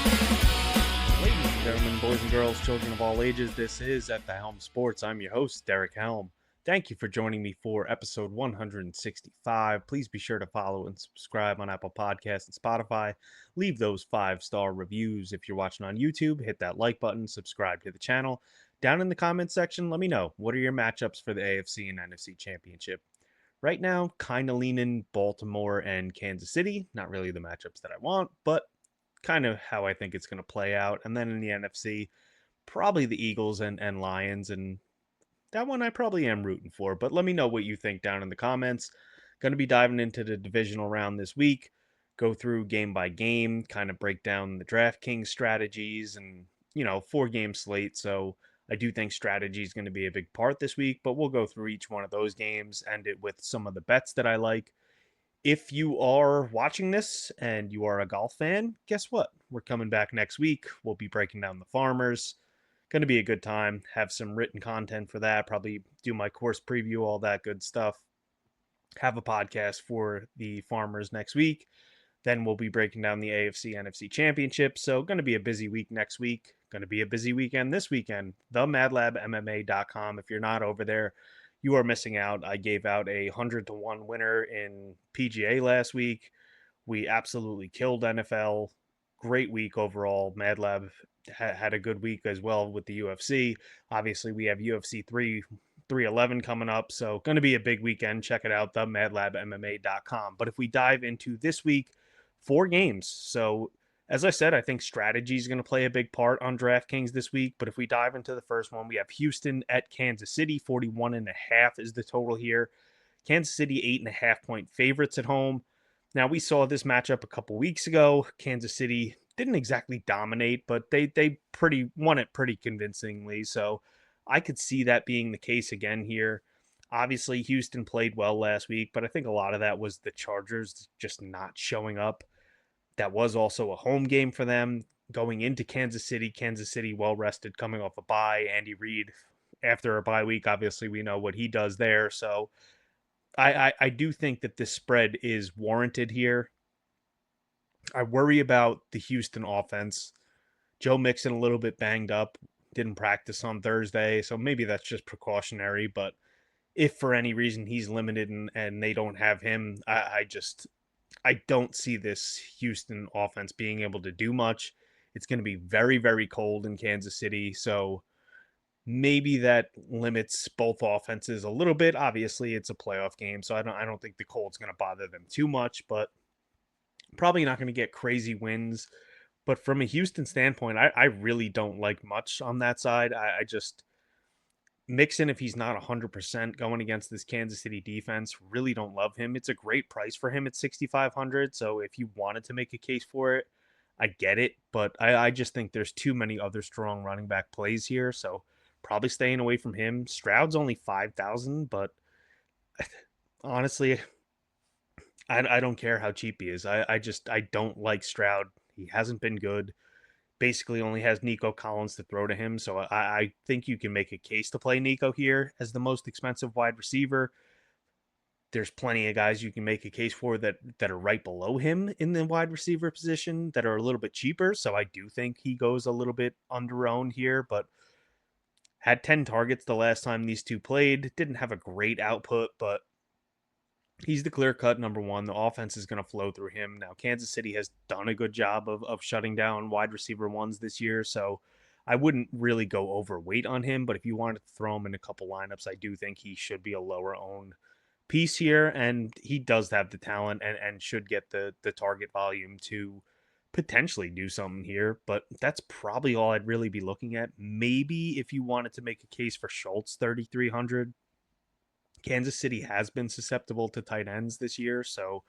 Ladies and gentlemen, boys and girls, children of all ages, this is At the Helm Sports. I'm your host, Derek Helm. Thank you for joining me for episode 165. Please be sure to follow and subscribe on Apple Podcasts and Spotify. Leave those 5-star reviews. If you're watching on YouTube, hit that like button, subscribe to the channel. Down in the comments section, let me know, what are your matchups for the AFC and NFC Championship? Right now, kind of leaning Baltimore and Kansas City. Not really the matchups that I want, but kind of how I think it's going to play out. And then in the NFC, probably the Eagles and Lions. And that one I probably am rooting for. But let me know what you think down in the comments. Going to be diving into the divisional round this week, go through game by game, kind of break down the Draftkings strategies and, 4-game slate. So I do think strategy is going to be a big part this week, but we'll go through each one of those games, end it with some of the bets that I like. If you are watching this and you are a golf fan, guess what? We're coming back next week. We'll be breaking down the Farmers. Going to be a good time. Have some written content for that. Probably do my course preview, all that good stuff. Have a podcast for the Farmers next week. Then we'll be breaking down the AFC NFC Championship. So, going to be a busy week next week. Going to be a busy weekend this weekend. TheMadLabMMA.com. If you're not over there, you are missing out. I gave out a 100-to-1 winner in PGA last week. We absolutely killed NFL. Great week overall. MadLab had a good week as well with the UFC. Obviously, we have UFC 311 coming up, so going to be a big weekend. Check it out, themadlabmma.com. But if we dive into this week, 4 games. So as I said, I think strategy is going to play a big part on DraftKings this week. But if we dive into the first one, we have Houston at Kansas City. 41.5 is the total here. Kansas City 8.5-point favorites at home. Now, we saw this matchup a couple weeks ago. Kansas City didn't exactly dominate, but they pretty won it pretty convincingly. So I could see that being the case again here. Obviously, Houston played well last week, but I think a lot of that was the Chargers just not showing up. That was also a home game for them going into Kansas City. Kansas City well rested, coming off a bye. Andy Reid, after a bye week, obviously we know what he does there. So I do think that this spread is warranted here. I worry about the Houston offense. Joe Mixon a little bit banged up, didn't practice on Thursday, so maybe that's just precautionary. But if for any reason he's limited and they don't have him, I don't see this Houston offense being able to do much. It's going to be very, very cold in Kansas City. So maybe that limits both offenses a little bit. Obviously, it's a playoff game, so I don't think the cold's going to bother them too much, but probably not going to get crazy wins. But from a Houston standpoint, I really don't like much on that side. I just Mixon, if he's not 100% going against this Kansas City defense, really don't love him. It's a great price for him at 6,500. So if you wanted to make a case for it, I get it. But I just think there's too many other strong running back plays here. So probably staying away from him. Stroud's only 5,000, but honestly, I don't care how cheap he is. I don't like Stroud. He hasn't been good. Basically only has Nico Collins to throw to him. So I think you can make a case to play Nico here as the most expensive wide receiver. There's plenty of guys you can make a case for that are right below him in the wide receiver position that are a little bit cheaper. So I do think he goes a little bit under-owned here, but had 10 targets the last time these two played. Didn't have a great output, but he's the clear-cut number one. The offense is going to flow through him. Now, Kansas City has done a good job of shutting down wide receiver ones this year, so I wouldn't really go overweight on him, but if you wanted to throw him in a couple lineups, I do think he should be a lower-owned piece here, and he does have the talent and should get the target volume to potentially do something here, but that's probably all I'd really be looking at. Maybe if you wanted to make a case for Schultz, 3,300. Kansas City has been susceptible to tight ends this year, so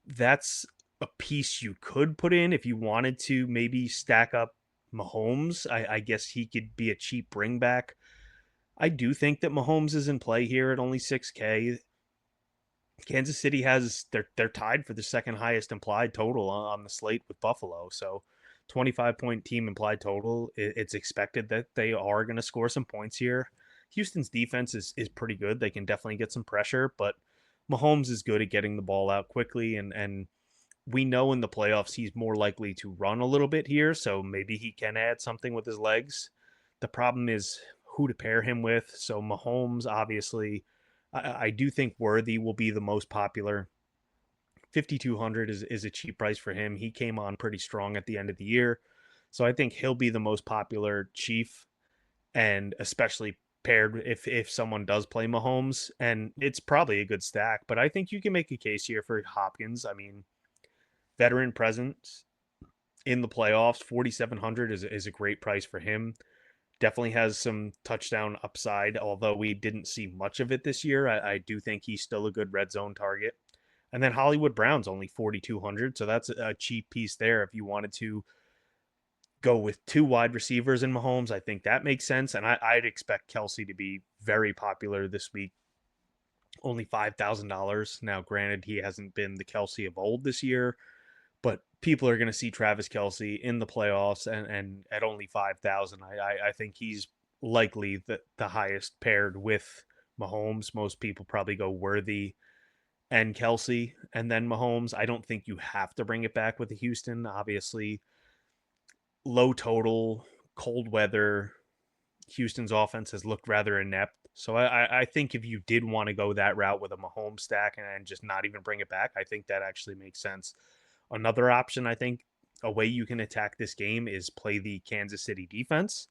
that's a piece you could put in if you wanted to maybe stack up Mahomes. I guess he could be a cheap bring back. I do think that Mahomes is in play here at only 6K. Kansas City has they're tied for the second highest implied total on the slate with Buffalo. So 25-point team implied total. It's expected that they are going to score some points here. Houston's defense is pretty good. They can definitely get some pressure, but Mahomes is good at getting the ball out quickly and we know in the playoffs he's more likely to run a little bit here, so maybe he can add something with his legs. The problem is who to pair him with. So Mahomes, obviously, I do think Worthy will be the most popular. 5,200 is a cheap price for him. He came on pretty strong at the end of the year. So I think he'll be the most popular chief, and especially paired if someone does play Mahomes, and it's probably a good stack. But I think you can make a case here for Hopkins. I mean, veteran presence in the playoffs, 4,700 is a great price for him. Definitely has some touchdown upside, although we didn't see much of it this year. I do think he's still a good red zone target. And then Hollywood Brown's only 4,200, so that's a cheap piece there if you wanted to go with two wide receivers in Mahomes. I think that makes sense, and I'd expect Kelsey to be very popular this week. Only $5,000. Now, granted, he hasn't been the Kelsey of old this year, but people are going to see Travis Kelsey in the playoffs, and at only 5,000, I think he's likely the highest paired with Mahomes. Most people probably go Worthy and Kelsey and then Mahomes. I don't think you have to bring it back with the Houston. Obviously, low total, cold weather. Houston's offense has looked rather inept. So I think if you did want to go that route with a Mahomes stack and just not even bring it back, I think that actually makes sense. Another option, I think, a way you can attack this game is play the Kansas City defense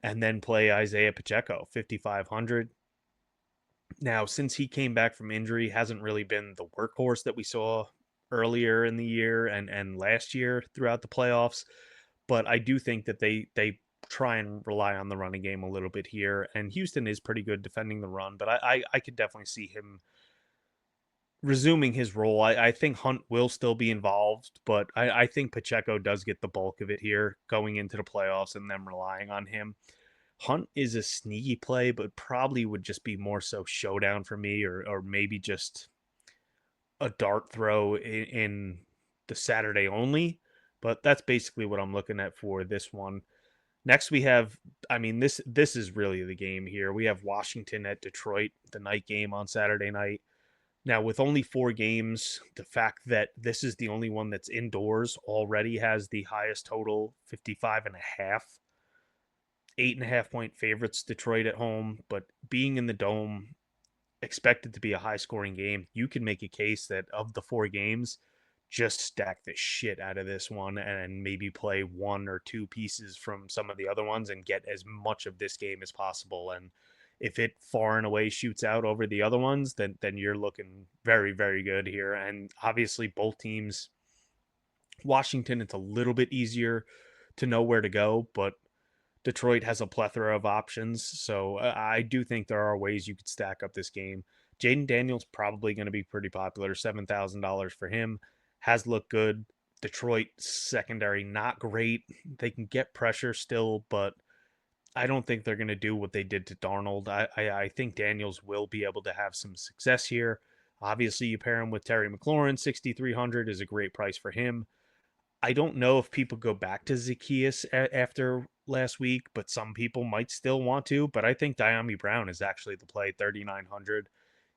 and then play Isaiah Pacheco, 5,500. Now, since he came back from injury, hasn't really been the workhorse that we saw earlier in the year and last year throughout the playoffs. But I do think that they try and rely on the running game a little bit here. And Houston is pretty good defending the run, but I could definitely see him resuming his role. I think Hunt will still be involved, but I think Pacheco does get the bulk of it here going into the playoffs and them relying on him. Hunt is a sneaky play, but probably would just be more so showdown for me, or maybe just a dart throw in the Saturday only. But that's basically what I'm looking at for this one. Next, we have, I mean, this is really the game here. We have Washington at Detroit, the night game on Saturday night. Now, with only 4 games, the fact that this is the only one that's indoors already has the highest total, 55 and a half. 8.5 point favorites, Detroit at home, but being in the dome, expected to be a high scoring game, you can make a case that of the 4 games, just stack the shit out of this one and maybe play one or two pieces from some of the other ones and get as much of this game as possible. And if it far and away shoots out over the other ones, then you're looking very, very good here. And obviously both teams, Washington, it's a little bit easier to know where to go, but Detroit has a plethora of options, so I do think there are ways you could stack up this game. Jaden Daniels probably going to be pretty popular, $7,000 for him. Has looked good. Detroit secondary not great. They can get pressure still, but I don't think they're going to do what they did to Darnold. I think Daniels will be able to have some success here. Obviously, you pair him with Terry McLaurin, 6,300 is a great price for him. I don't know if people go back to Zacchaeus after last week, but some people might still want to. But I think Diami Brown is actually the play, 3,900.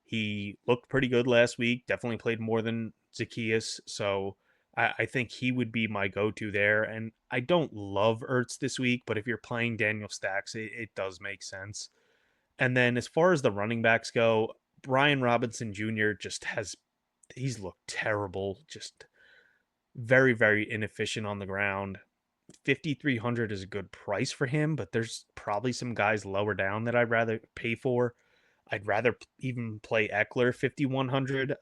He looked pretty good last week, definitely played more than Zacchaeus. So I think he would be my go to there. And I don't love Ertz this week, but if you're playing Daniel Stacks, it does make sense. And then as far as the running backs go, Brian Robinson Jr. just he's looked terrible. Just very, very inefficient on the ground. 5,300 is a good price for him, but there's probably some guys lower down that I'd rather pay for. I'd rather even play Eckler 5,100,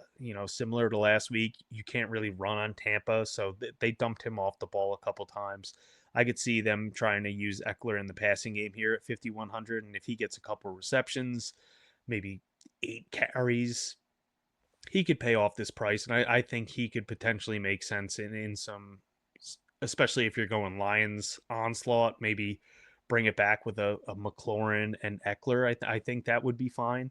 similar to last week. You can't really run on Tampa, so they dumped him off the ball a couple times. I could see them trying to use Eckler in the passing game here at 5,100, and if he gets a couple receptions, maybe 8 carries, he could pay off this price, and I think he could potentially make sense in some, especially if you're going Lions onslaught, maybe bring it back with a McLaurin and Eckler. I think that would be fine.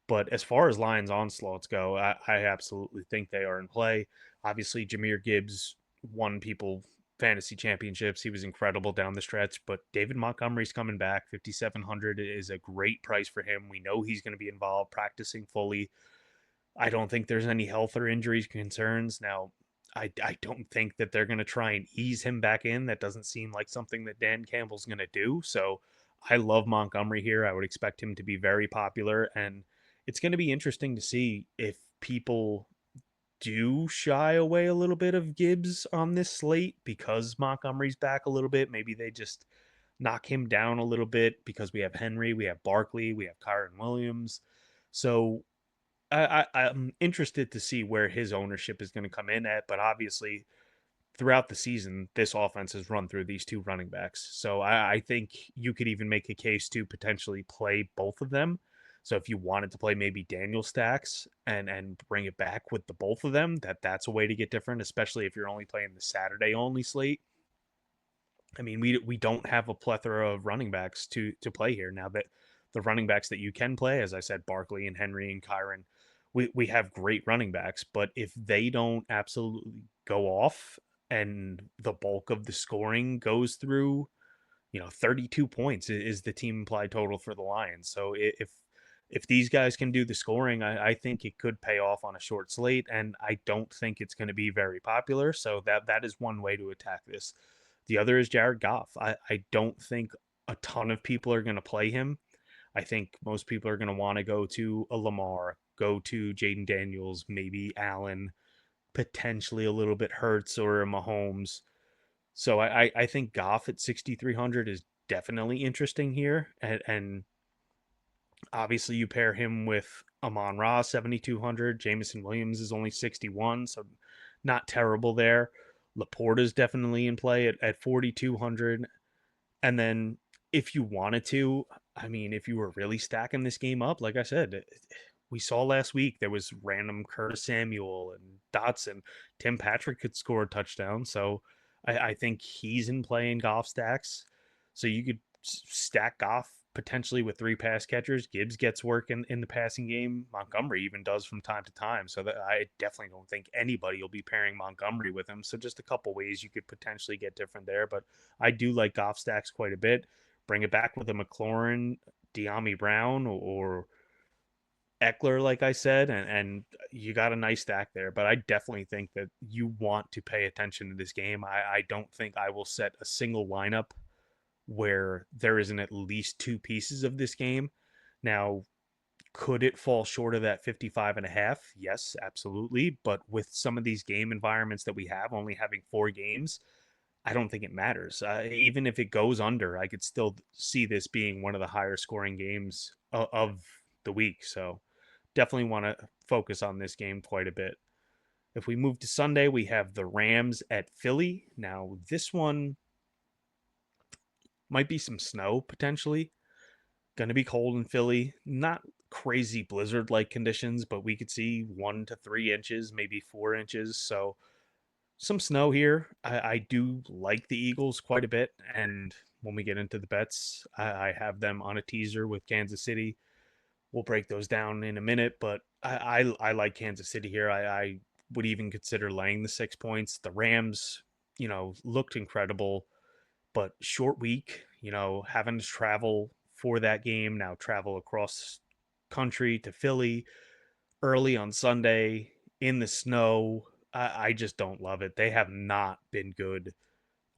But as far as Lions onslaughts go, I absolutely think they are in play. Obviously, Jahmyr Gibbs won people fantasy championships. He was incredible down the stretch, but David Montgomery's coming back. 5,700 is a great price for him. We know he's going to be involved, practicing fully. I don't think there's any health or injuries concerns. Now, I don't think that they're going to try and ease him back in. That doesn't seem like something that Dan Campbell's going to do. So I love Montgomery here. I would expect him to be very popular. And it's going to be interesting to see if people do shy away a little bit of Gibbs on this slate because Montgomery's back a little bit. Maybe they just knock him down a little bit because we have Henry, we have Barkley, we have Kyron Williams. So I'm interested to see where his ownership is going to come in at, but obviously throughout the season, this offense has run through these two running backs. So I think you could even make a case to potentially play both of them. So if you wanted to play maybe Daniel Stacks and bring it back with the both of them, that's a way to get different, especially if you're only playing the Saturday only slate. I mean, we don't have a plethora of running backs to play here now that the running backs that you can play, as I said, Barkley and Henry and Kyron, we have great running backs, but if they don't absolutely go off and the bulk of the scoring goes through, 32 points is the team implied total for the Lions. So if these guys can do the scoring, I think it could pay off on a short slate, and I don't think it's going to be very popular. So that is one way to attack this. The other is Jared Goff. I don't think a ton of people are going to play him. I think most people are going to want to go to a Lamar, go to Jaden Daniels, maybe Allen, potentially a little bit Hurts or a Mahomes. So I think Goff at 6,300 is definitely interesting here. And obviously you pair him with Amon Ra, 7,200. Jameson Williams is only 61, so not terrible there. Laporta is definitely in play at 4,200. And then if you wanted to, I mean, if you were really stacking this game up, like I said, we saw last week there was random Curtis Samuel and Dotson. Tim Patrick could score a touchdown. So I think he's in play in Golf stacks. So you could stack Goff potentially with three pass catchers. Gibbs gets work in the passing game. Montgomery even does from time to time. So that I definitely don't think anybody will be pairing Montgomery with him. So just a couple ways you could potentially get different there. But I do like Goff stacks quite a bit. Bring it back with a McLaurin, De'Ami Brown, or Eckler, like I said, and you got a nice stack there. But I definitely think that you want to pay attention to this game. I don't think I will set a single lineup where there isn't at least two pieces of this game. Now, could it fall short of that 55 and a half? Yes, absolutely. But with some of these game environments that we have, only having four games, I don't think it matters. Even if it goes under, I could still see this being one of the higher scoring games of the week. So definitely want to focus on this game quite a bit. If we move to Sunday, we have the Rams at Philly. Now, this one might be some snow potentially. Going to be cold in Philly. Not crazy blizzard like conditions, but we could see 1 to 3 inches, maybe 4 inches. So some snow here. I do like the Eagles quite a bit. And when we get into the bets, I have them on a teaser with Kansas City. We'll break those down in a minute, but I like Kansas City here. I would even consider laying the 6 points. The Rams, looked incredible, but short week, having to travel for that game, now travel across country to Philly early on Sunday in the snow. I just don't love it. They have not been good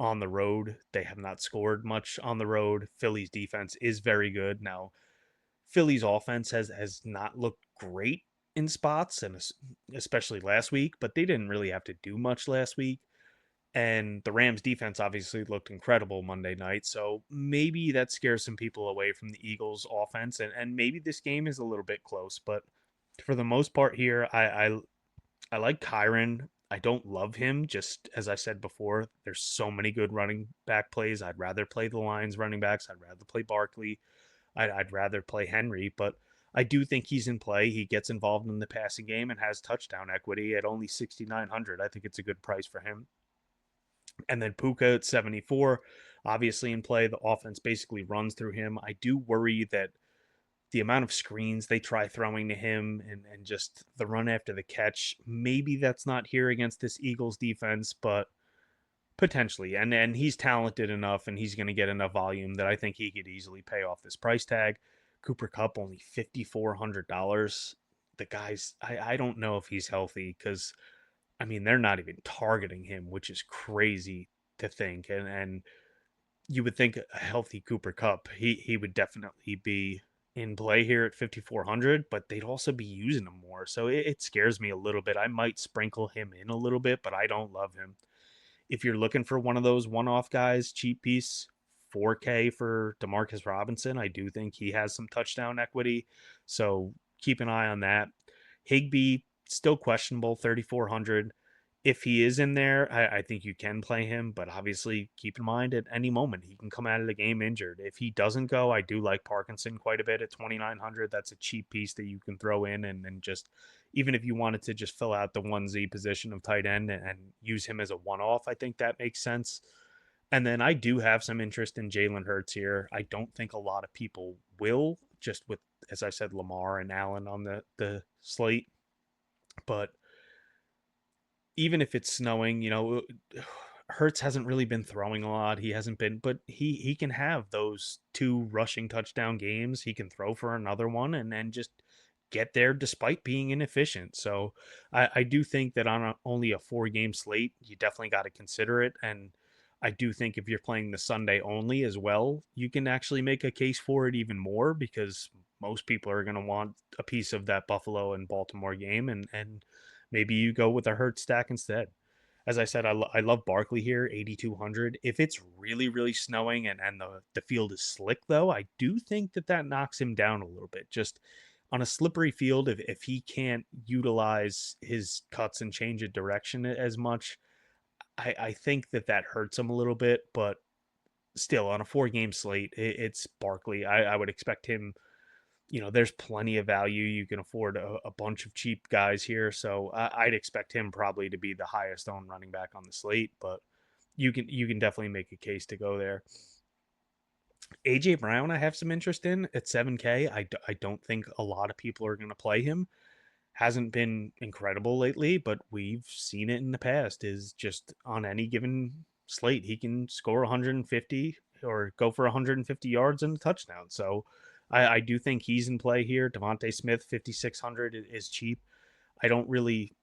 on the road. They have not scored much on the road. Philly's defense is very good. Now, Philly's offense has not looked great in spots, and especially last week, but they didn't really have to do much last week. And the Rams defense obviously looked incredible Monday night. So maybe that scares some people away from the Eagles offense. And maybe this game is a little bit close. But for the most part here, I like Kyron. I don't love him. Just as I said before, there's so many good running back plays. I'd rather play the Lions running backs. I'd rather play Barkley. I'd rather play Henry. But I do think he's in play. He gets involved in the passing game and has touchdown equity at only 6,900. I think it's a good price for him. And then Puka at 74, obviously in play. The offense basically runs through him. I do worry that the amount of screens they try throwing to him and just the run after the catch, maybe that's not here against this Eagles defense, but potentially. And he's talented enough and he's going to get enough volume that I think he could easily pay off this price tag. Cooper Kupp only $5,400. The guy's, I don't know if he's healthy because I mean, they're not even targeting him, which is crazy to think. And you would think a healthy Cooper Cup, he would definitely be in play here at 5,400, but they'd also be using him more. So it scares me a little bit. I might sprinkle him in a little bit, but I don't love him. If you're looking for one of those one-off guys, cheap piece, 4K for Demarcus Robinson. I do think he has some touchdown equity, so keep an eye on that. Higbee still questionable, 3,400. If he is in there, I think you can play him, but obviously keep in mind at any moment he can come out of the game injured. If he doesn't go, I do like Parkinson quite a bit at 2,900. That's a cheap piece that you can throw in and just even if you wanted to just fill out the 1Z position of tight end and use him as a one off, I think that makes sense. And then I do have some interest in Jalen Hurts here. I don't think a lot of people will, just with, as I said, Lamar and Allen on the slate. But even if it's snowing, Hertz hasn't really been throwing a lot. He hasn't been, but he can have those two rushing touchdown games. He can throw for another one and then just get there despite being inefficient. So I do think that on only a 4 game slate, you definitely got to consider it. And I do think if you're playing the Sunday only as well, you can actually make a case for it even more because most people are going to want a piece of that Buffalo and Baltimore game, and maybe you go with a Hurt stack instead. As I said, I love Barkley here, 8,200. If it's really, really snowing and the field is slick, though, I do think that knocks him down a little bit. Just on a slippery field, if he can't utilize his cuts and change of direction as much, I think that hurts him a little bit. But still, on a 4 game slate, it's Barkley. I would expect him, there's plenty of value. You can afford a bunch of cheap guys here, so I'd expect him probably to be the highest owned running back on the slate. But you can definitely make a case to go there. AJ Brown, I have some interest in at 7K. I don't think a lot of people are going to play him. Hasn't been incredible lately, but we've seen it in the past. Is just on any given slate, he can score 150 or go for 150 yards and a touchdown. So I do think he's in play here. Devontae Smith, 5,600 is cheap. I don't really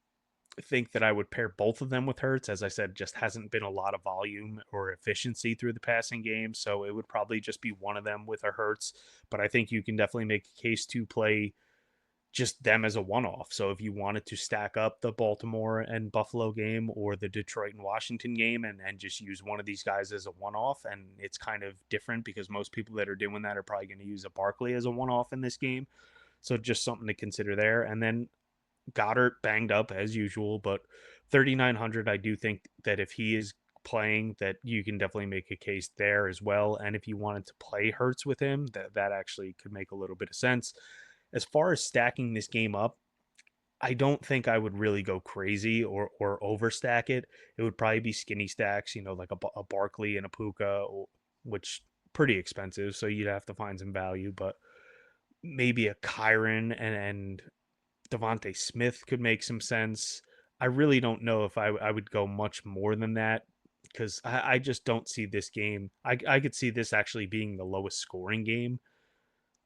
think that I would pair both of them with Hurts. As I said, just hasn't been a lot of volume or efficiency through the passing game. So it would probably just be one of them with a Hurts. But I think you can definitely make a case to play just them as a one off. So if you wanted to stack up the Baltimore and Buffalo game or the Detroit and Washington game and just use one of these guys as a one off, and it's kind of different because most people that are doing that are probably going to use a Barkley as a one off in this game. So just something to consider there. And then Goddard banged up as usual, but 3,900, I do think that if he is playing, that you can definitely make a case there as well. And if you wanted to play Hurts with him, that actually could make a little bit of sense. As far as stacking this game up, I don't think I would really go crazy or overstack it. It would probably be skinny stacks, like a Barkley and a Puka, which pretty expensive, so you'd have to find some value. But maybe a Kyron and Devontae Smith could make some sense. I really don't know if I would go much more than that because I just don't see this game. I could see this actually being the lowest scoring game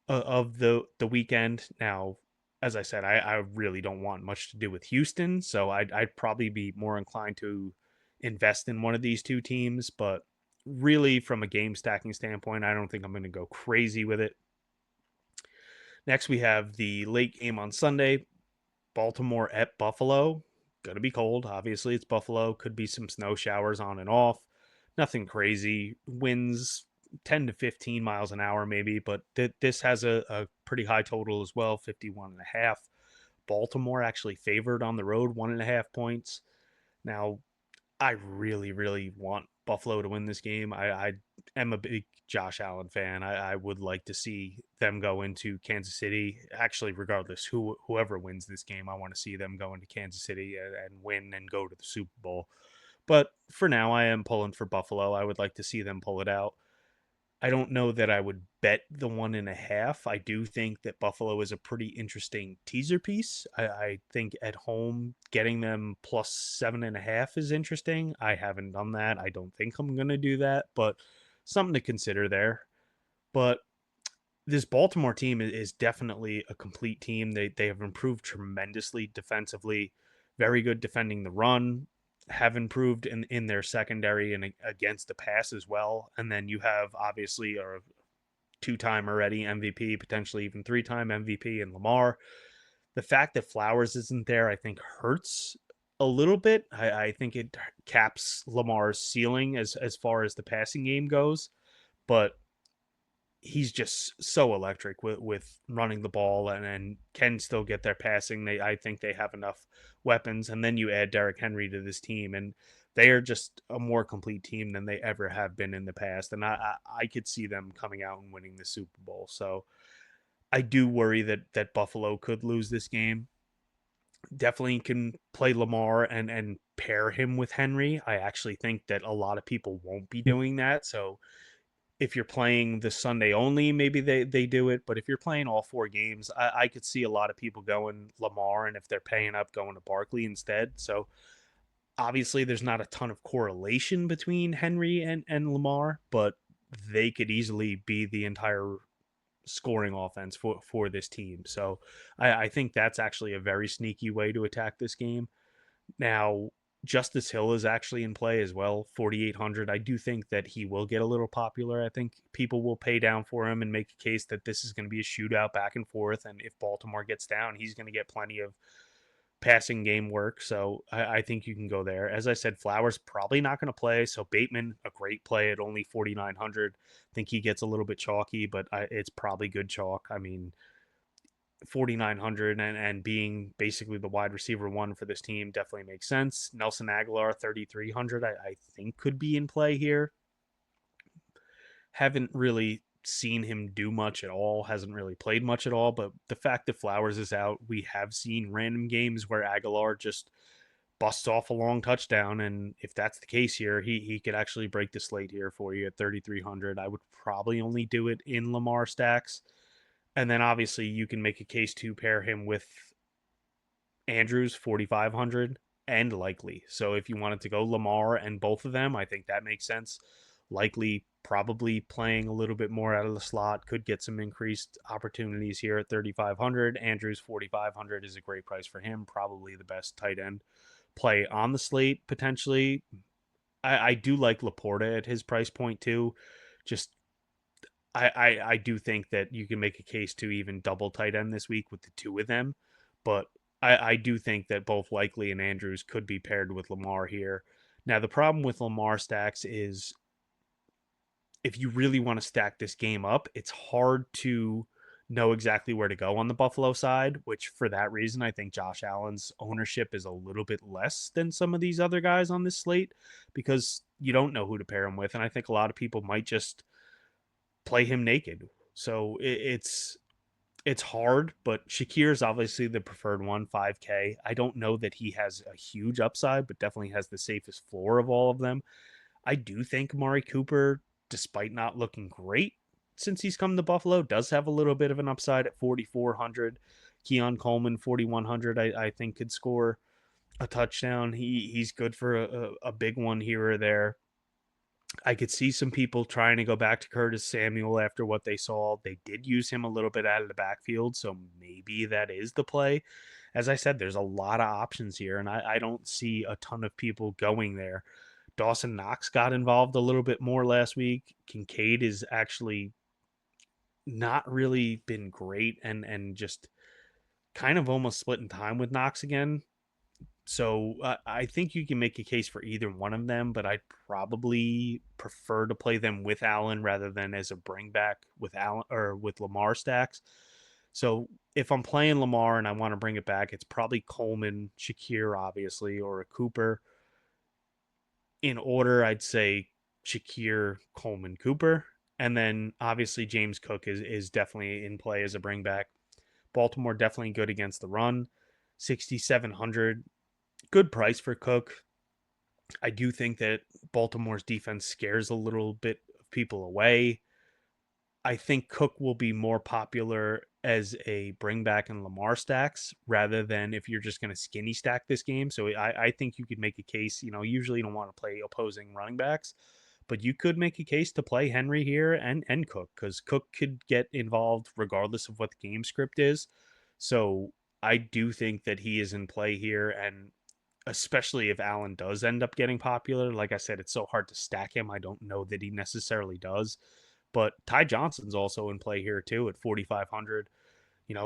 of the weekend. Now, as I said, I really don't want much to do with Houston, so I'd probably be more inclined to invest in one of these two teams. But really, from a game stacking standpoint, I don't think I'm going to go crazy with it. Next, we have the late game on Sunday, Baltimore at Buffalo. Going to be cold. Obviously, it's Buffalo. Could be some snow showers on and off. Nothing crazy. Winds 10 to 15 miles an hour, maybe, but this has a pretty high total as well, 51 and a half. Baltimore actually favored on the road, 1.5 points. Now, I really, really want Buffalo to win this game. I am a big Josh Allen fan. I would like to see them go into Kansas City. Actually, regardless whoever wins this game, I want to see them go into Kansas City and win and go to the Super Bowl. But for now, I am pulling for Buffalo. I would like to see them pull it out. I don't know that I would bet the 1.5. I do think that Buffalo is a pretty interesting teaser piece. I think at home getting them plus 7.5 is interesting. I haven't done that. I don't think I'm going to do that, but something to consider there. But this Baltimore team is definitely a complete team. They have improved tremendously defensively. very good defending the run, have improved in their secondary and against the pass as well. And then you have obviously a two-time already MVP, potentially even three-time MVP in Lamar. The fact that Flowers isn't there, I think, hurts a little bit. I think it caps Lamar's ceiling as far as the passing game goes, but he's just so electric with running the ball and can still get their passing. I think they have enough weapons, and then you add Derrick Henry to this team, and they are just a more complete team than they ever have been in the past. And I could see them coming out and winning the Super Bowl. So I do worry that Buffalo could lose this game. Definitely can play Lamar and pair him with Henry. I actually think that a lot of people won't be doing that. So if you're playing the Sunday only, maybe they do it. But if you're playing all four games, I could see a lot of people going Lamar, and if they're paying up, going to Barkley instead. So obviously, there's not a ton of correlation between Henry and Lamar, but they could easily be the entire scoring offense for this team. So I think that's actually a very sneaky way to attack this game. Now, Justice Hill is actually in play as well, 4,800. I do think that he will get a little popular. I think people will pay down for him and make a case that this is going to be a shootout back and forth. And if Baltimore gets down, he's going to get plenty of passing game work. So I think you can go there. As I said, Flowers probably not going to play. So Bateman, a great play at only 4,900. I think he gets a little bit chalky, but it's probably good chalk. I mean, 4,900 and being basically the wide receiver one for this team definitely makes sense. Nelson Aguilar, 3,300, I think could be in play here. Haven't really seen him do much at all, hasn't really played much at all, but the fact that Flowers is out, we have seen random games where Aguilar just busts off a long touchdown, and if that's the case here, he could actually break the slate here for you at 3,300. I would probably only do it in Lamar stacks. And then obviously you can make a case to pair him with Andrews, 4,500, and Likely. So if you wanted to go Lamar and both of them, I think that makes sense. Likely probably playing a little bit more out of the slot, could get some increased opportunities here at 3,500. Andrews, 4,500 is a great price for him. Probably the best tight end play on the slate, potentially. I do like Laporta at his price point too. Just I do think that you can make a case to even double tight end this week with the two of them, but I do think that both Likely and Andrews could be paired with Lamar here. Now the problem with Lamar stacks is if you really want to stack this game up, it's hard to know exactly where to go on the Buffalo side, which for that reason I think Josh Allen's ownership is a little bit less than some of these other guys on this slate because you don't know who to pair him with, and I think a lot of people might just play him naked. So it's hard, but Shakir's obviously the preferred one, 5K. I don't know that he has a huge upside, but definitely has the safest floor of all of them. I do think Amari Cooper, despite not looking great since he's come to Buffalo, does have a little bit of an upside at 4,400. Keon Coleman, 4,100, I think could score a touchdown. He's good for a big one here or there. I could see some people trying to go back to Curtis Samuel after what they saw. They did use him a little bit out of the backfield, so maybe that is the play. As I said, there's a lot of options here, and I don't see a ton of people going there. Dawson Knox got involved a little bit more last week. Kincaid is actually not really been great and just kind of almost splitting time with Knox again. So I think you can make a case for either one of them, but I'd probably prefer to play them with Allen rather than as a bring back with Allen or with Lamar stacks. So if I'm playing Lamar and I want to bring it back, it's probably Coleman, Shakir, obviously, or a Cooper. In order, I'd say Shakir, Coleman, Cooper, and then obviously James Cook is definitely in play as a bring back. Baltimore definitely good against the run, 6,700. Good price for Cook. I do think that Baltimore's defense scares a little bit of people away. I think Cook will be more popular as a bring back in Lamar stacks rather than if you're just going to skinny stack this game. So I think you could make a case. Usually you don't want to play opposing running backs, but you could make a case to play Henry here and Cook because Cook could get involved regardless of what the game script is. So I do think that he is in play here. And especially if Allen does end up getting popular. Like I said, it's so hard to stack him. I don't know that he necessarily does. But Ty Johnson's also in play here too at 4,500.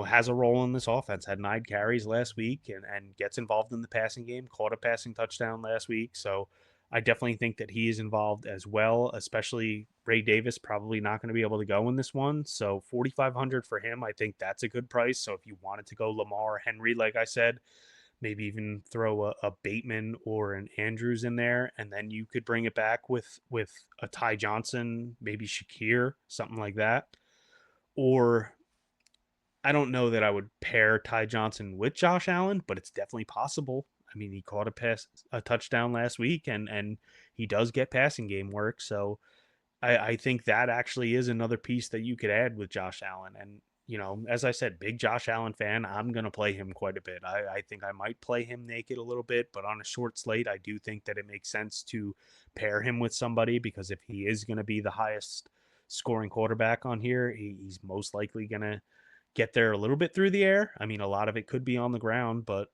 Has a role in this offense. Had 9 carries last week and gets involved in the passing game. Caught a passing touchdown last week. So I definitely think that he is involved as well, especially Ray Davis probably not going to be able to go in this one. So 4,500 for him, I think that's a good price. So if you wanted to go Lamar, Henry, like I said, maybe even throw a Bateman or an Andrews in there, and then you could bring it back with a Ty Johnson, maybe Shakir, something like that. Or I don't know that I would pair Ty Johnson with Josh Allen, but it's definitely possible. I mean, he caught a touchdown last week, and he does get passing game work. So I think that actually is another piece that you could add with Josh Allen. And, as I said, big Josh Allen fan, I'm going to play him quite a bit. I think I might play him naked a little bit, but on a short slate, I do think that it makes sense to pair him with somebody because if he is going to be the highest scoring quarterback on here, he's most likely going to get there a little bit through the air. I mean, a lot of it could be on the ground, but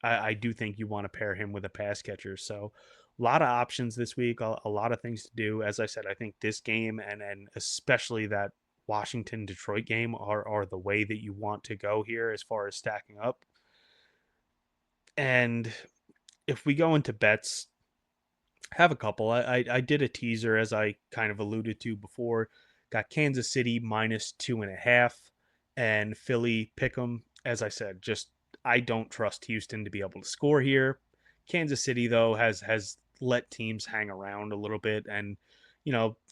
I do think you want to pair him with a pass catcher. So a lot of options this week, a lot of things to do. As I said, I think this game and especially that Washington Detroit game are the way that you want to go here as far as stacking up. And if we go into bets, have a couple. I did a teaser as I kind of alluded to before. Got Kansas City minus 2.5 and Philly pick'em. As I said, just I don't trust Houston to be able to score here. Kansas City though has let teams hang around a little bit, and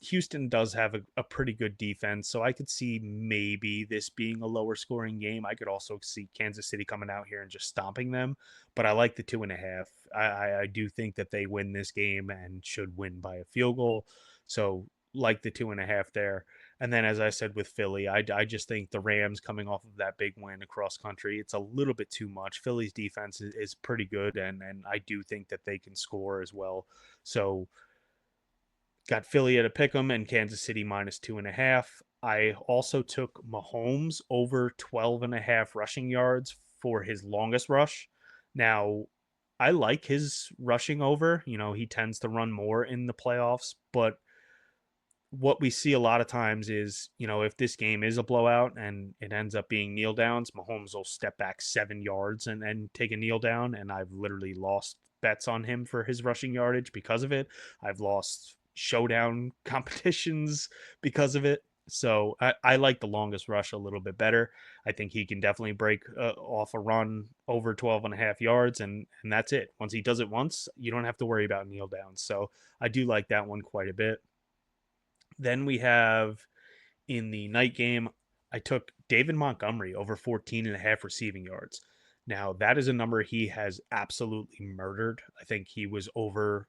Houston does have a pretty good defense, so I could see maybe this being a lower scoring game. I could also see Kansas City coming out here and just stomping them, but I like the 2.5. I do think that they win this game and should win by a field goal. So like the 2.5 there. And then, as I said with Philly, I just think the Rams coming off of that big win across country, it's a little bit too much. Philly's defense is pretty good, and I do think that they can score as well. So got Philly at a pick 'em and Kansas City minus 2.5. I also took Mahomes over 12.5 rushing yards for his longest rush. Now, I like his rushing over. He tends to run more in the playoffs, but what we see a lot of times is, if this game is a blowout and it ends up being kneel downs, Mahomes will step back 7 yards and take a kneel down. And I've literally lost bets on him for his rushing yardage because of it. I've lost showdown competitions because of it. So I like the longest rush a little bit better. I think he can definitely break off a run over 12.5 yards, and that's it. Once he does it once, you don't have to worry about kneel downs. So I do like that one quite a bit. Then we have in the night game, I took David Montgomery over 14.5 receiving yards. Now, that is a number he has absolutely murdered. I think he was over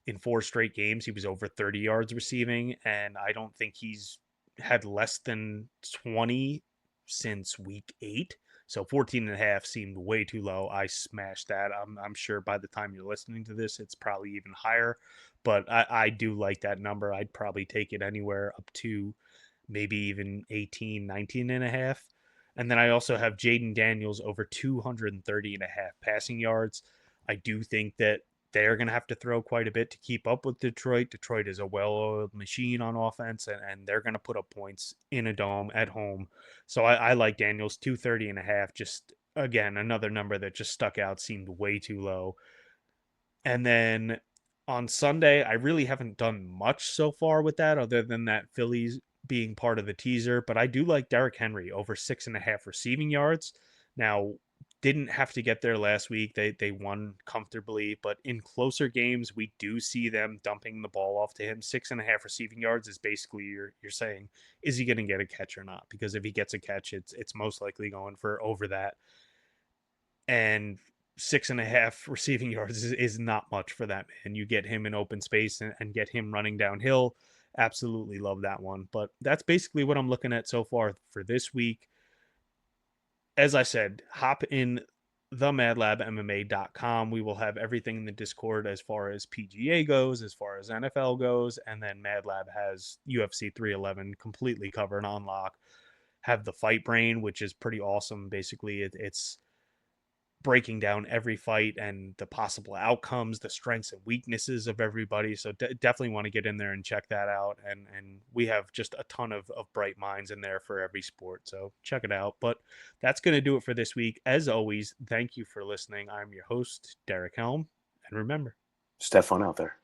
in 4 straight games. He was over 30 yards receiving, and I don't think he's had less than 20 since week 8. So 14.5 seemed way too low. I smashed that. I'm sure by the time you're listening to this, it's probably even higher. But I do like that number. I'd probably take it anywhere up to maybe even 18, 19.5. And then I also have Jaden Daniels over 230.5 passing yards. I do think that they're going to have to throw quite a bit to keep up with Detroit. Detroit is a well-oiled machine on offense, and they're going to put up points in a dome at home. So I like Daniels 230.5. Just again, another number that just stuck out, seemed way too low. And then on Sunday, I really haven't done much so far with that other than that Phillies being part of the teaser. But I do like Derrick Henry over 6.5 receiving yards. Now, didn't have to get there last week. They won comfortably, but in closer games, we do see them dumping the ball off to him. 6.5 receiving yards is basically you're saying, is he going to get a catch or not? Because if he gets a catch, it's most likely going for over that. And 6.5 receiving yards is not much for that man. You get him in open space and get him running downhill. Absolutely love that one. But that's basically what I'm looking at so far for this week. As I said, hop in themadlabmma.com. We will have everything in the Discord as far as PGA goes, as far as NFL goes, and then MadLab has UFC 311 completely covered on lock. Have the Fight Brain, which is pretty awesome. Basically, it's breaking down every fight and the possible outcomes, the strengths and weaknesses of everybody. So definitely want to get in there and check that out. And we have just a ton of bright minds in there for every sport. So check it out. But that's going to do it for this week. As always, thank you for listening. I'm your host, Derek Helm. And remember, Just have fun out there.